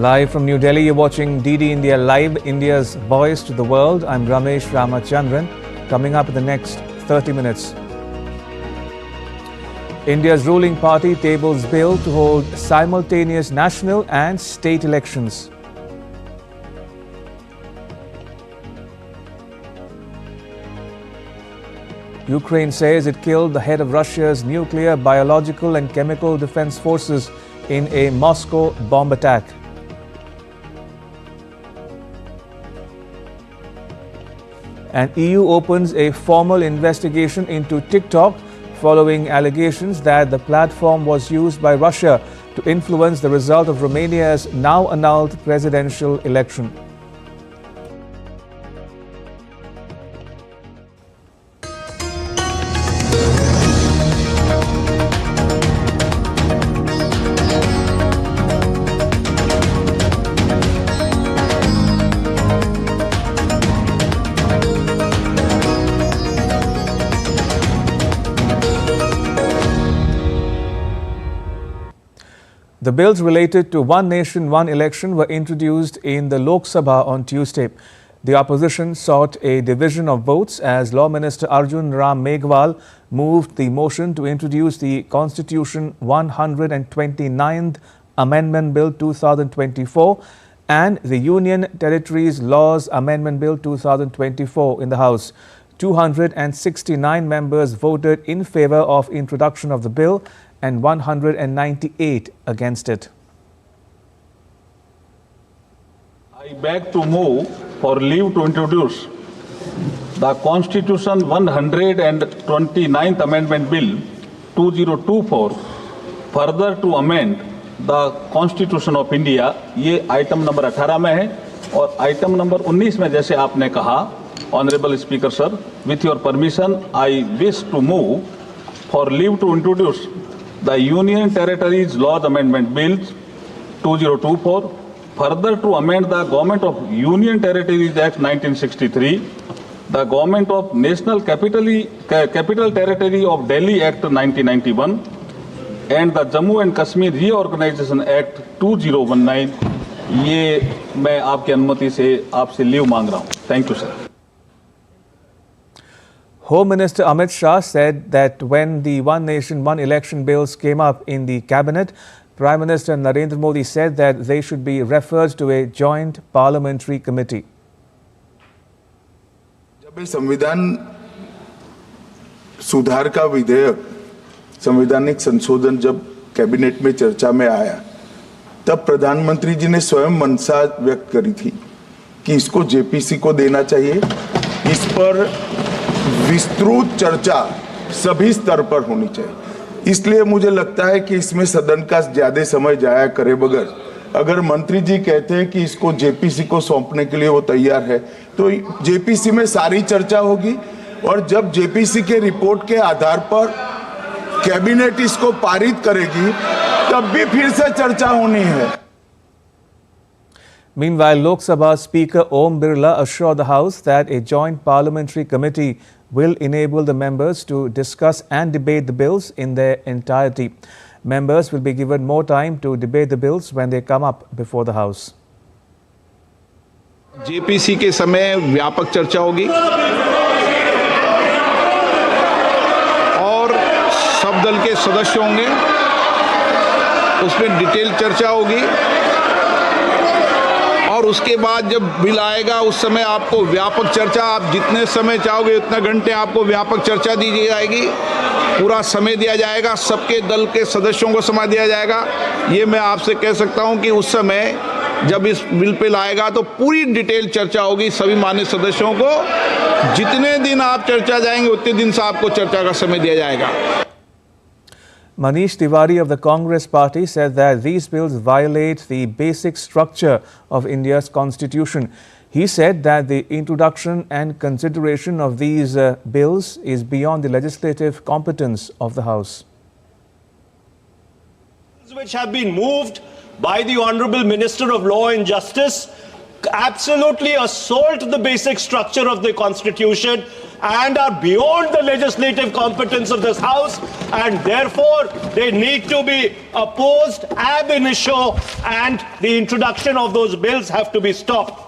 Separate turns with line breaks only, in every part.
Live from New Delhi, you're watching DD India Live, India's voice to the world. I'm Ramesh Ramachandran. Coming up in the next 30 minutes. India's ruling party tables bill to hold simultaneous national and state elections. Ukraine says it killed the head of Russia's nuclear, biological and chemical defense forces in a Moscow bomb attack. And EU opens a formal investigation into TikTok following allegations that the platform was used by Russia to influence the result of Romania's now annulled presidential election. The bills related to One Nation, One Election were introduced in the Lok Sabha on Tuesday. The opposition sought a division of votes as Law Minister Arjun Ram Meghwal moved the motion to introduce the Constitution 129th Amendment Bill 2024 and the Union Territories Laws Amendment Bill 2024 in the House. 269 members voted in favor of introduction of the bill and 198 against it.
I beg to move for leave to introduce the Constitution 129th Amendment Bill 2024 further to amend the Constitution of India. ये item number 18 में है और item number 19 में जैसे आपने कहा, Honorable Speaker Sir, with your permission, I wish to move for leave to introduce the Union Territories Laws Amendment Bill 2024, further to amend the Government of Union Territories Act 1963, the Government of National Capital Territory of Delhi Act 1991, and the Jammu and Kashmir Reorganization Act 2019. ये मैं आपकी अनुमति से आपसे leave मांग रहा हूँ. Thank you, sir.
Home Minister Amit Shah said that when the One Nation, One Election bills came up in the cabinet, Prime Minister Narendra Modi said that they should be referred to a joint parliamentary committee.
जब ये संविधान सुधार का विधेयक, संवैधानिक संशोधन जब cabinet में चर्चा में आया, तब प्रधानमंत्री जी ने स्वयं मंशा व्यक्त करी थी कि इसको जेपीसी को देना चाहिए. इस पर विस्तृत चर्चा सभी स्तर पर होनी चाहिए. इसलिए मुझे लगता है कि इसमें सदन का ज्यादा समय जाया करे बगैर अगर मंत्री जी कहते हैं कि इसको जेपीसी को सौंपने के लिए वो तैयार है, तो जेपीसी में सारी चर्चा होगी और जब जेपीसी के रिपोर्ट के आधार पर कैबिनेट इसको पारित करेगी तब भी फिर से चर्चा होनी है.
Meanwhile, Lok Sabha Speaker Om Birla assured the House that a joint parliamentary committee will enable the members to discuss and debate the bills in their entirety. Members will be given more time to debate the bills when they come up before the House.
JPC के समय व्यापक चर्चा होगी और सब दल के सदस्य होंगे, उसमें डिटेल चर्चा होगी और उसके बाद जब बिल आएगा उस समय आपको व्यापक चर्चा, आप जितने समय चाहोगे उतने घंटे आपको व्यापक चर्चा दी जाएगी. पूरा समय दिया जाएगा, सबके दल के सदस्यों को समय दिया जाएगा. ये मैं आपसे कह सकता हूं कि उस समय जब इस बिल पे लाएगा तो पूरी डिटेल चर्चा होगी सभी माननीय सदस्यों को. जितने दिन आप चर्चा जाएंगे उतने दिन से आपको चर्चा का समय दिया जाएगा.
Manish Tiwari of the Congress Party said that these bills violate the basic structure of India's constitution. He said that the introduction and consideration of these bills is beyond the legislative competence of the House.
Which have been moved by the Honourable Minister of Law and Justice absolutely assault the basic structure of the Constitution and are beyond the legislative competence of this House, and therefore they need to be opposed ab initio, and the introduction of those bills have to be stopped.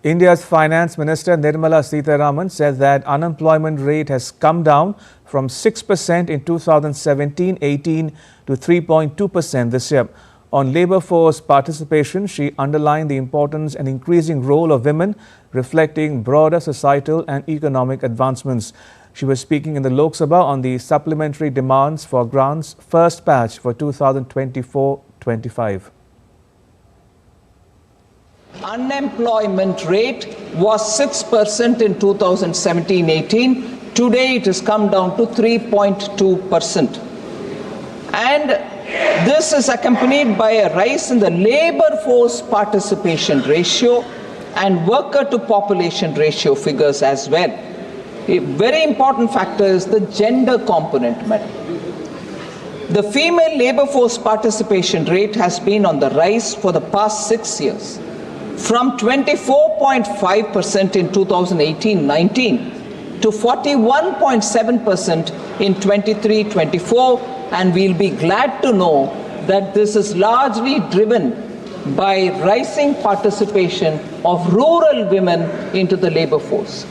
India's Finance Minister Nirmala Sitharaman said that unemployment rate has come down from 6% in 2017-18 to 3.2% this year. On labour force participation, she underlined the importance and increasing role of women, reflecting broader societal and economic advancements. She was speaking in the Lok Sabha on the supplementary demands for grants first batch for 2024-25.
Unemployment rate was 6% in 2017-18. Today it has come down to 3.2%. And this is accompanied by a rise in the labour force participation ratio and worker to population ratio figures as well. A very important factor is the gender component, madam. The female labour force participation rate has been on the rise for the past 6 years, from 24.5% in 2018-19 to 41.7% in 23-24, and we'll be glad to know that this is largely driven by rising participation of rural women into the labour force.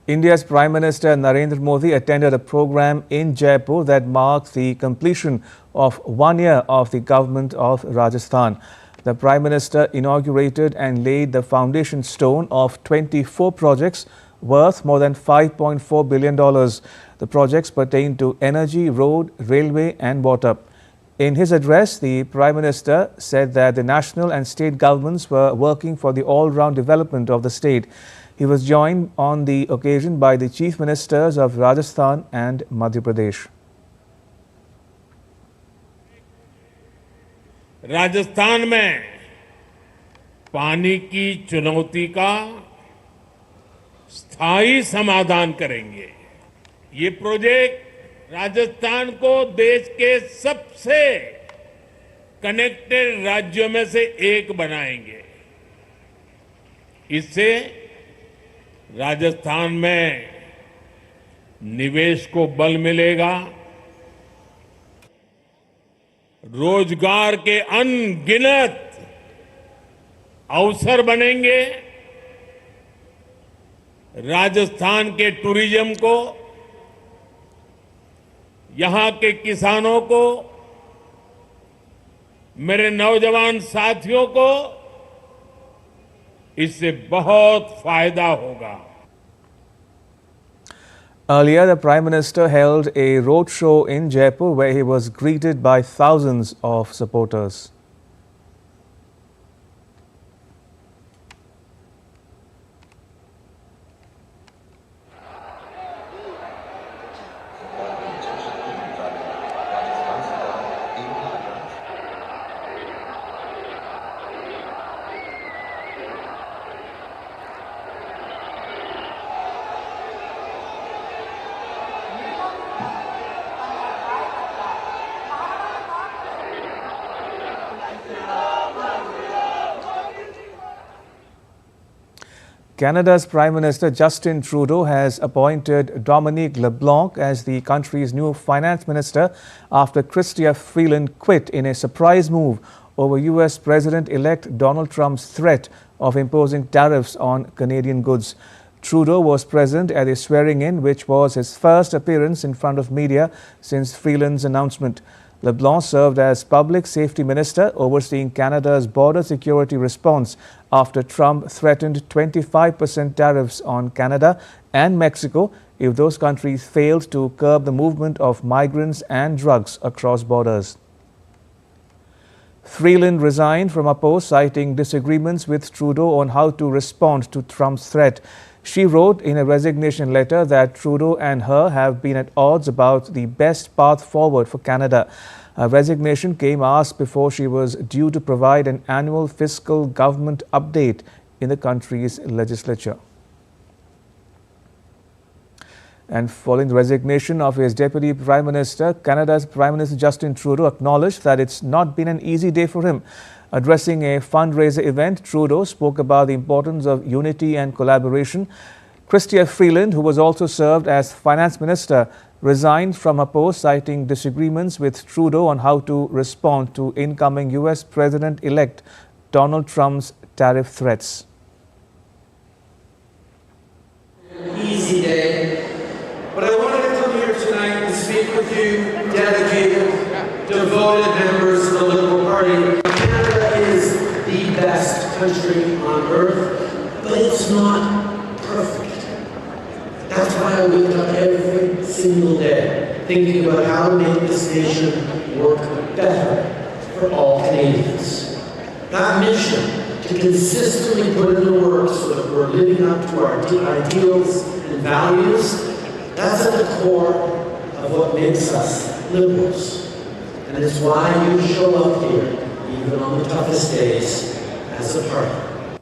India's Prime Minister Narendra Modi attended a program in Jaipur that marks the completion of 1 year of the government of Rajasthan. The Prime Minister inaugurated and laid the foundation stone of 24 projects worth more than $5.4 billion. The projects pertain to energy, road, railway and water. In his address, the Prime Minister said that the national and state governments were working for the all-round development of the state. He was joined on the occasion by the Chief Ministers of Rajasthan and Madhya Pradesh.
Rajasthan में पानी की चुनौती का स्थायी समाधान करेंगे। ये project Rajasthan को देश के सबसे कनेक्टेड राज्यों में से एक बनाएंगे। इससे राजस्थान में निवेश को बल मिलेगा, रोजगार के अनगिनत अवसर बनेंगे, राजस्थान के टूरिज्म को, यहां के किसानों को, मेरे नौजवान साथियों को इससे बहुत फायदा होगा।
Earlier, the Prime Minister held a roadshow in Jaipur where he was greeted by thousands of supporters. Canada's Prime Minister Justin Trudeau has appointed Dominic LeBlanc as the country's new finance minister after Chrystia Freeland quit in a surprise move over US President-elect Donald Trump's threat of imposing tariffs on Canadian goods. Trudeau was present at a swearing-in, which was his first appearance in front of media since Freeland's announcement. LeBlanc served as Public Safety Minister, overseeing Canada's border security response after Trump threatened 25% tariffs on Canada and Mexico if those countries failed to curb the movement of migrants and drugs across borders. Freeland resigned from her post, citing disagreements with Trudeau on how to respond to Trump's threat. She wrote in a resignation letter that Trudeau and her have been at odds about the best path forward for Canada. Her resignation came hours before she was due to provide an annual fiscal government update in the country's legislature. And following the resignation of his Deputy Prime Minister, Canada's Prime Minister Justin Trudeau acknowledged that it's not been an easy day for him. Addressing a fundraiser event, Trudeau spoke about the importance of unity and collaboration. Chrystia Freeland, who was also served as finance minister, resigned from her post, citing disagreements with Trudeau on how to respond to incoming US President-elect Donald Trump's tariff threats.
Easy day, but I wanted to come here tonight and speak with you, dedicated, devoted members of the Liberal Party. Canada is the best country on earth, but it's not perfect. That's why I wake up every single day thinking about how to make this nation work better for all Canadians. That mission to consistently put in the work so that we're living up to our ideals and values, that's at the core of what makes us Liberals. And it's why you show up here, even on the toughest days, as a party.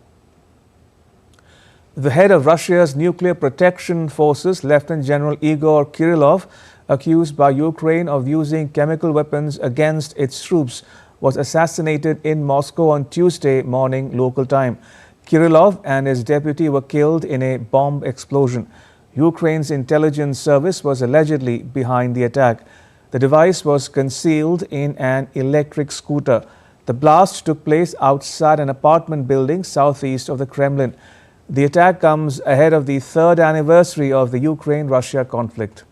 The head of Russia's nuclear protection forces, Lieutenant General Igor Kirillov, accused by Ukraine of using chemical weapons against its troops, was assassinated in Moscow on Tuesday morning local time. Kirillov and his deputy were killed in a bomb explosion. Ukraine's intelligence service was allegedly behind the attack. The device was concealed in an electric scooter. The blast took place outside an apartment building southeast of the Kremlin. The attack comes ahead of the third anniversary of the Ukraine-Russia conflict.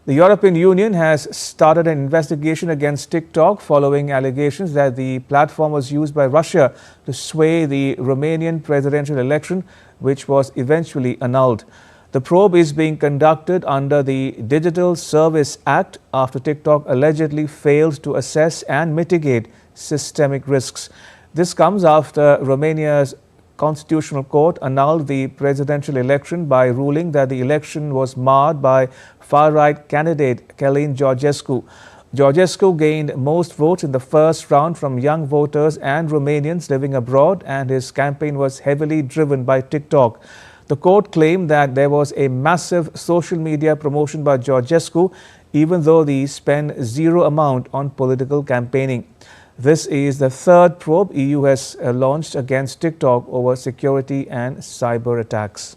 The European Union has started an investigation against TikTok following allegations that the platform was used by Russia to sway the Romanian presidential election, which was eventually annulled. The probe is being conducted under the Digital Service Act after TikTok allegedly failed to assess and mitigate systemic risks. This comes after Romania's Constitutional Court annulled the presidential election by ruling that the election was marred by far-right candidate Călin Georgescu. Georgescu gained most votes in the first round from young voters and Romanians living abroad, and his campaign was heavily driven by TikTok. The court claimed that there was a massive social media promotion by Georgescu, even though he spent zero amount on political campaigning. This is the third probe EU has launched against TikTok over security and cyber attacks.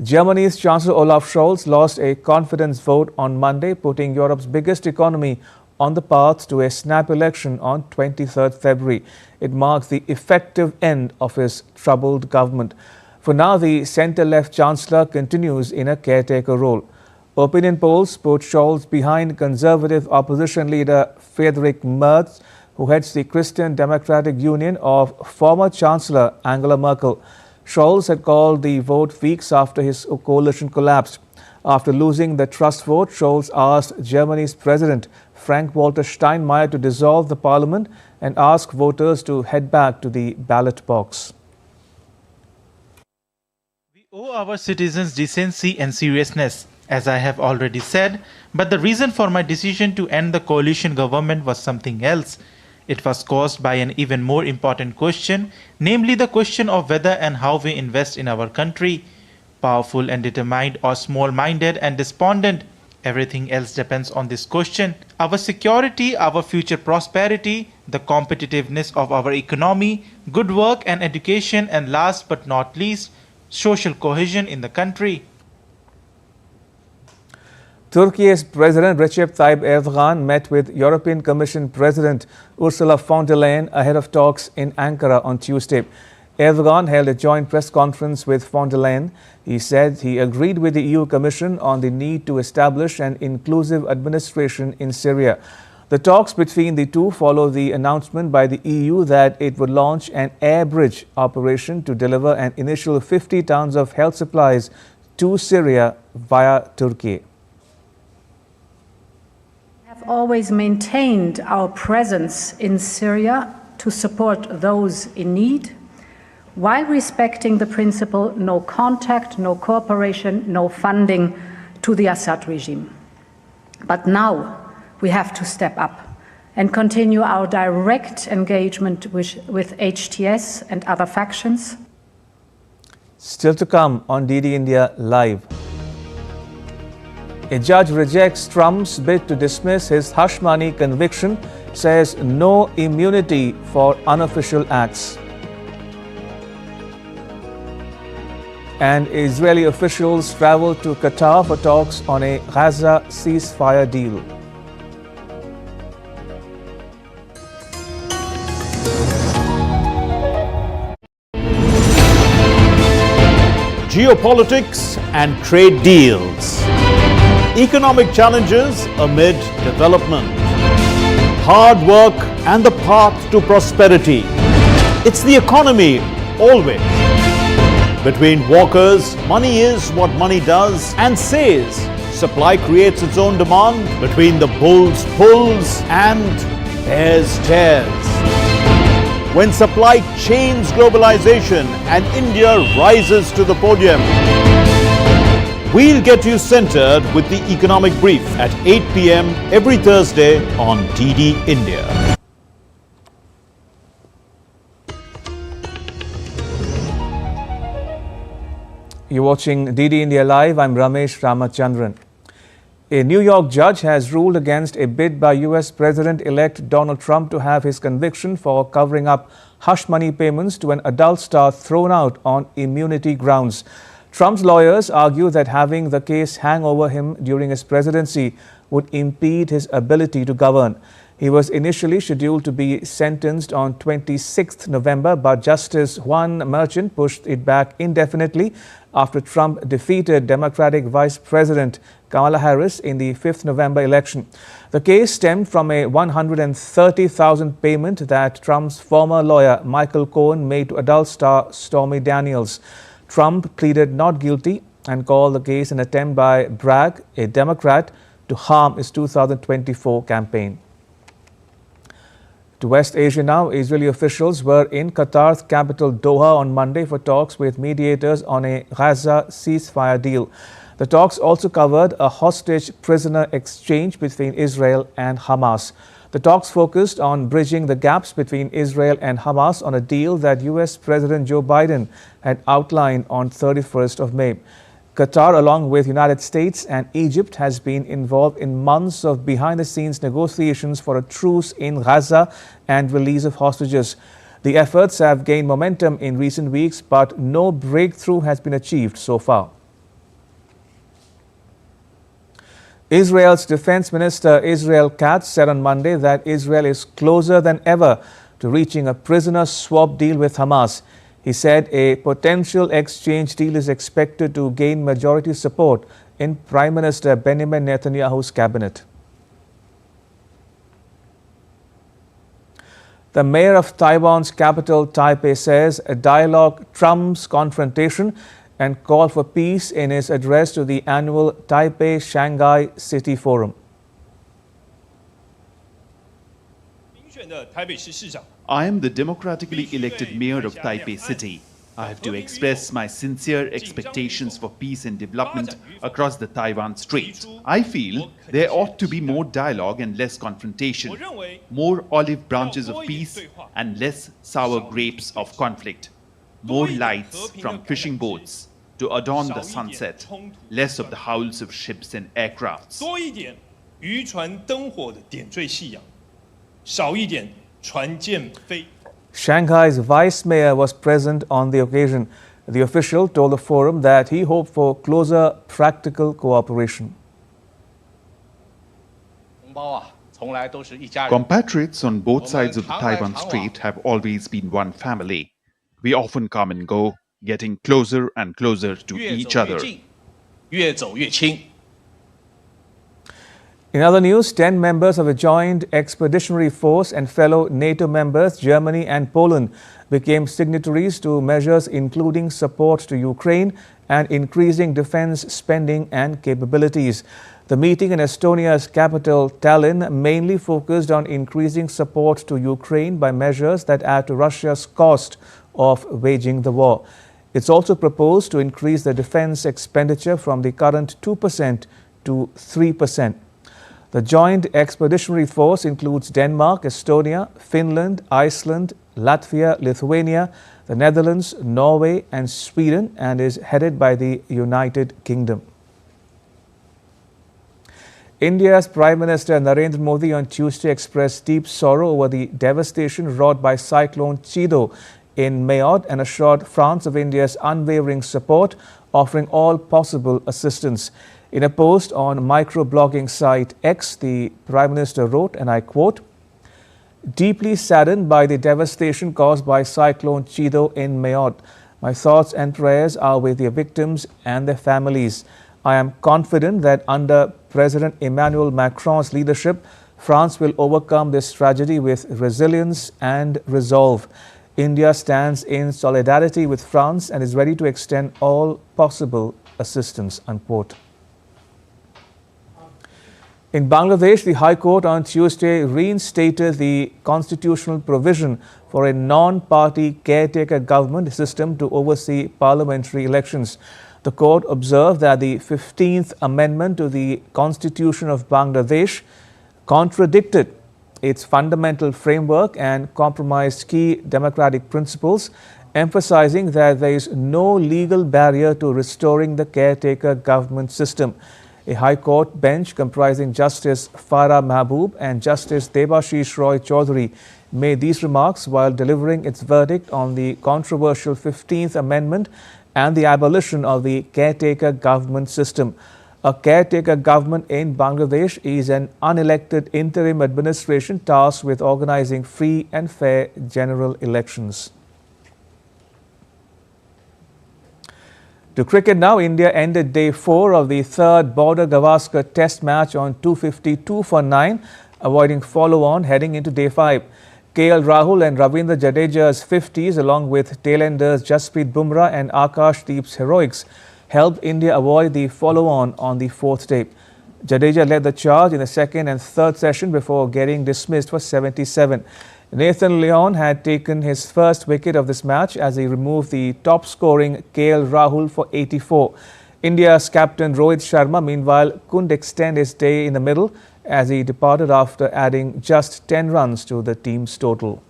Germany's Chancellor Olaf Scholz lost a confidence vote on Monday, putting Europe's biggest economy on the path to a snap election on 23rd February. It marks the effective end of his troubled government. For now, the centre-left Chancellor continues in a caretaker role. Opinion polls put Scholz behind Conservative opposition leader Friedrich Merz, who heads the Christian Democratic Union of former Chancellor Angela Merkel. Scholz had called the vote weeks after his coalition collapsed. After losing the trust vote, Scholz asked Germany's President Frank-Walter Steinmeier to dissolve the parliament and ask voters to head back to the ballot box.
We owe our citizens decency and seriousness, as I have already said, but the reason for my decision to end the coalition government was something else. It was caused by an even more important question, namely the question of whether and how we invest in our country. Powerful and determined or small-minded and despondent, everything else depends on this question. Our security, our future prosperity, the competitiveness of our economy, good work and education, and last but not least, social cohesion in the country.
Turkey's President Recep Tayyip Erdogan met with European Commission President Ursula von der Leyen ahead of talks in Ankara on Tuesday. Erdogan held a joint press conference with von der Leyen. He said he agreed with the EU Commission on the need to establish an inclusive administration in Syria. The talks between the two follow the announcement by the EU that it would launch an air bridge operation to deliver an initial 50 tons of health supplies to Syria via Turkey.
Always maintained our presence in Syria to support those in need, while respecting the principle no contact, no cooperation, no funding to the Assad regime. But now we have to step up and continue our direct engagement with HTS and other factions.
Still to come on DD India Live. A judge rejects Trump's bid to dismiss his hush money conviction, says no immunity for unofficial acts. And Israeli officials travel to Qatar for talks on a Gaza ceasefire deal.
Geopolitics and trade deals. Economic challenges amid development. Hard work and the path to prosperity. It's the economy always. Between walkers, money is what money does and says. Supply creates its own demand. Between the bulls pulls and bears tears. When supply chains globalization and India rises to the podium. We'll get you centered with the Economic Brief at 8 p.m. every Thursday on DD India.
You're watching DD India Live. I'm Ramesh Ramachandran. A New York judge has ruled against a bid by US President-elect Donald Trump to have his conviction for covering up hush money payments to an adult star thrown out on immunity grounds. Trump's lawyers argue that having the case hang over him during his presidency would impede his ability to govern. He was initially scheduled to be sentenced on 26th November, but Justice Juan Merchan pushed it back indefinitely after Trump defeated Democratic Vice President Kamala Harris in the 5th November election. The case stemmed from a $130,000 payment that Trump's former lawyer Michael Cohen made to adult star Stormy Daniels. Trump pleaded not guilty and called the case an attempt by Bragg, a Democrat, to harm his 2024 campaign. To West Asia now, Israeli officials were in Qatar's capital Doha on Monday for talks with mediators on a Gaza ceasefire deal. The talks also covered a hostage prisoner exchange between Israel and Hamas. The talks focused on bridging the gaps between Israel and Hamas on a deal that US President Joe Biden had outlined on 31st of May. Qatar, along with United States and Egypt, has been involved in months of behind-the-scenes negotiations for a truce in Gaza and release of hostages. The efforts have gained momentum in recent weeks, but no breakthrough has been achieved so far. Israel's Defense Minister Israel Katz said on Monday that Israel is closer than ever to reaching a prisoner swap deal with Hamas. He said a potential exchange deal is expected to gain majority support in Prime Minister Benjamin Netanyahu's cabinet. The mayor of Taiwan's capital, Taipei, says a dialogue trumps confrontation and called for peace in his address to the annual Taipei-Shanghai City Forum.
I am the democratically elected mayor of Taipei City. I have to express my sincere expectations for peace and development across the Taiwan Strait. I feel there ought to be more dialogue and less confrontation, more olive branches of peace and less sour grapes of conflict, more lights from fishing boats to adorn the sunset, less of the howls of ships and aircrafts.
Shanghai's vice mayor was present on the occasion. The official told the forum that he hoped for closer practical cooperation.
Compatriots on both sides of the Taiwan Strait have always been one family. We often come and go, getting closer and closer to each other.
In other news, 10 members of a joint expeditionary force and fellow NATO members, Germany and Poland, became signatories to measures including support to Ukraine and increasing defense spending and capabilities. The meeting in Estonia's capital, Tallinn, mainly focused on increasing support to Ukraine by measures that add to Russia's cost of waging the war. It's also proposed to increase the defense expenditure from the current 2% to 3%. The Joint Expeditionary Force includes Denmark, Estonia, Finland, Iceland, Latvia, Lithuania, the Netherlands, Norway and Sweden, and is headed by the United Kingdom. India's Prime Minister Narendra Modi on Tuesday expressed deep sorrow over the devastation wrought by cyclone Chido in Mayotte and assured France of India's unwavering support, offering all possible assistance. In a post on microblogging site X, the Prime Minister wrote, and I quote, "Deeply saddened by the devastation caused by cyclone Chido in Mayotte, my thoughts and prayers are with their victims and their families. I am confident that under President Emmanuel Macron's leadership, France will overcome this tragedy with resilience and resolve. India stands in solidarity with France and is ready to extend all possible assistance," unquote. In Bangladesh, the High Court on Tuesday reinstated the constitutional provision for a non-party caretaker government system to oversee parliamentary elections. The court observed that the 15th Amendment to the Constitution of Bangladesh contradicted its fundamental framework and compromised key democratic principles, emphasizing that there is no legal barrier to restoring the caretaker government system. A High Court bench comprising Justice Farah Mahboob and Justice Debashish Roy Chaudhary made these remarks while delivering its verdict on the controversial 15th Amendment and the abolition of the caretaker government system. A caretaker government in Bangladesh is an unelected interim administration tasked with organizing free and fair general elections. To cricket now, India ended day 4 of the third border Gavaskar test match on 252 for 9, avoiding follow-on heading into day 5. KL Rahul and Ravindra Jadeja's 50s along with tailenders Jasprit Bumrah and Akash Deep's heroics helped India avoid the follow-on on the 4th day. Jadeja led the charge in the second and third session before getting dismissed for 77. Nathan Lyon had taken his first wicket of this match as he removed the top-scoring KL Rahul for 84. India's captain Rohit Sharma, meanwhile, couldn't extend his day in the middle as he departed after adding just 10 runs to the team's total.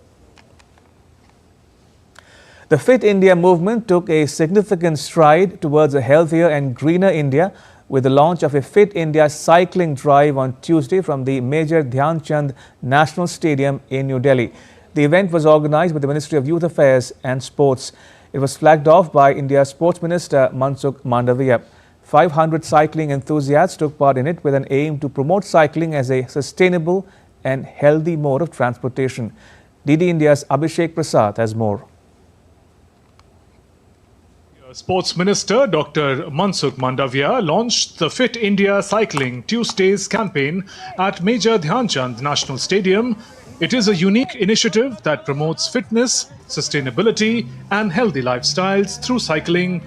The Fit India movement took a significant stride towards a healthier and greener India with the launch of a Fit India cycling drive on Tuesday from the Major Dhyan Chand National Stadium in New Delhi. The event was organized by the Ministry of Youth Affairs and Sports. It was flagged off by India's Sports Minister Mansukh Mandaviya. 500 cycling enthusiasts took part in it with an aim to promote cycling as a sustainable and healthy mode of transportation. DD India's Abhishek Prasad has more.
Sports Minister Dr. Mansukh Mandaviya launched the Fit India Cycling Tuesdays campaign at Major Dhyan Chand National Stadium. It is a unique initiative that promotes fitness, sustainability and healthy lifestyles through cycling.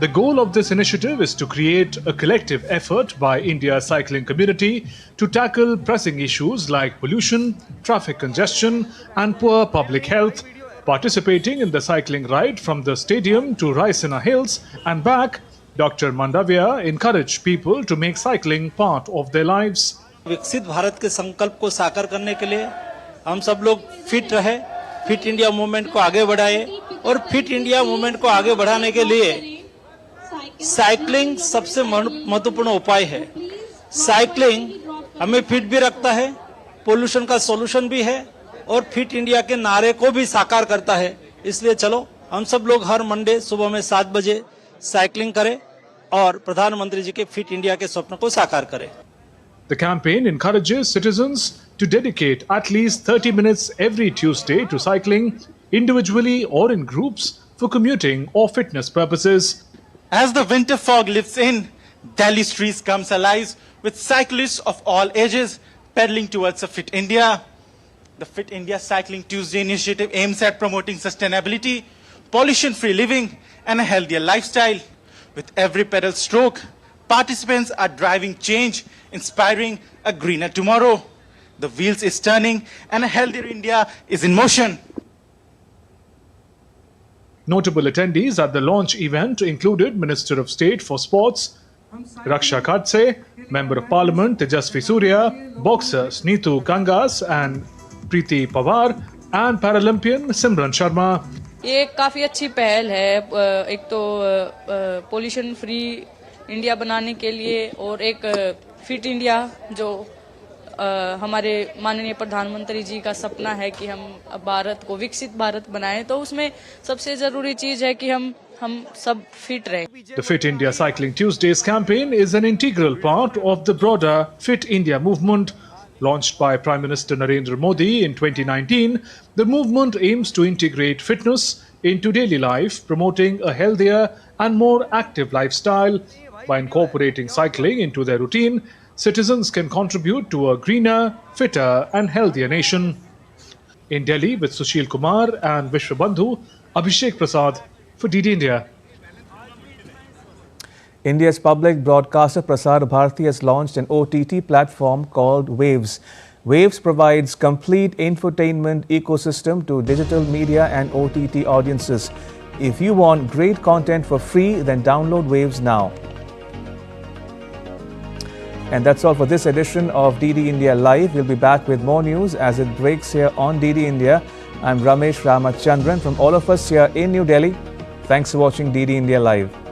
The goal of this initiative is to create a collective effort by India's cycling community to tackle pressing issues like pollution, traffic congestion and poor public health. Participating in the cycling ride from the stadium to Raisina Hills and back, Dr. Mandaviya encouraged people to make cycling part of their lives.
विकसित भारत के संकल्प को साकार करने के लिए हम सब लोग फिट रहे, फिट इंडिया मूवमेंट को आगे बढ़ाए और फिट इंडिया मूवमेंट को आगे बढ़ाने के लिए साइकिलिंग सबसे महत्वपूर्ण उपाय है। साइकिलिंग हमें फिट भी रखता है, पोल्यूशन का सॉल्यूशन भी है और फिट इंडिया के नारे को भी साकार करता है। इसलिए चलो हम सब लोग हर मंडे सुबह में 7 बजे साइकिलिंग करें और प्रधानमंत्री जी के फिट इंडिया के स्वप्न को साकार करें।
The campaign encourages citizens to dedicate at least 30 minutes every Tuesday to cycling, individually or in groups for commuting or fitness purposes.
As the winter fog lifts in, Delhi streets comes alive with cyclists of all ages pedaling towards a Fit India. The Fit India Cycling Tuesday initiative aims at promoting sustainability, pollution-free living and a healthier lifestyle. With every pedal stroke, participants are driving change, inspiring a greener tomorrow. The wheels is turning and a healthier India is in motion.
Notable attendees at the launch event included Minister of State for Sports, Raksha Khatse, Member of Parliament Tejasvi Surya, boxers Neetu Kangas and Preeti Pawar and Paralympian Simran Sharma.
ये काफ़ी अच्छी पहल है, एक तो pollution free India बनाने के लिए और एक फिट इंडिया जो हमारे माननीय प्रधानमंत्री जी का सपना है कि हम भारत को विकसित भारत बनाएं, तो उसमें सबसे जरूरी चीज है कि हम सब फिट रहें।
The Fit India Cycling Tuesdays campaign is an integral part of the broader Fit India movement. Launched by Prime Minister Narendra Modi in 2019, the movement aims to integrate fitness into daily life, promoting a healthier and more active lifestyle. By incorporating cycling into their routine, citizens can contribute to a greener, fitter and healthier nation. In Delhi with Sushil Kumar and Vishwabandhu, Abhishek Prasad for DD India.
India's public broadcaster Prasar Bharati has launched an OTT platform called Waves. Waves provides complete infotainment ecosystem to digital media and OTT audiences. If you want great content for free, then download Waves now. And that's all for this edition of DD India Live. We'll be back with more news as it breaks here on DD India. I'm Ramesh Ramachandran from all of us here in New Delhi. Thanks for watching DD India Live.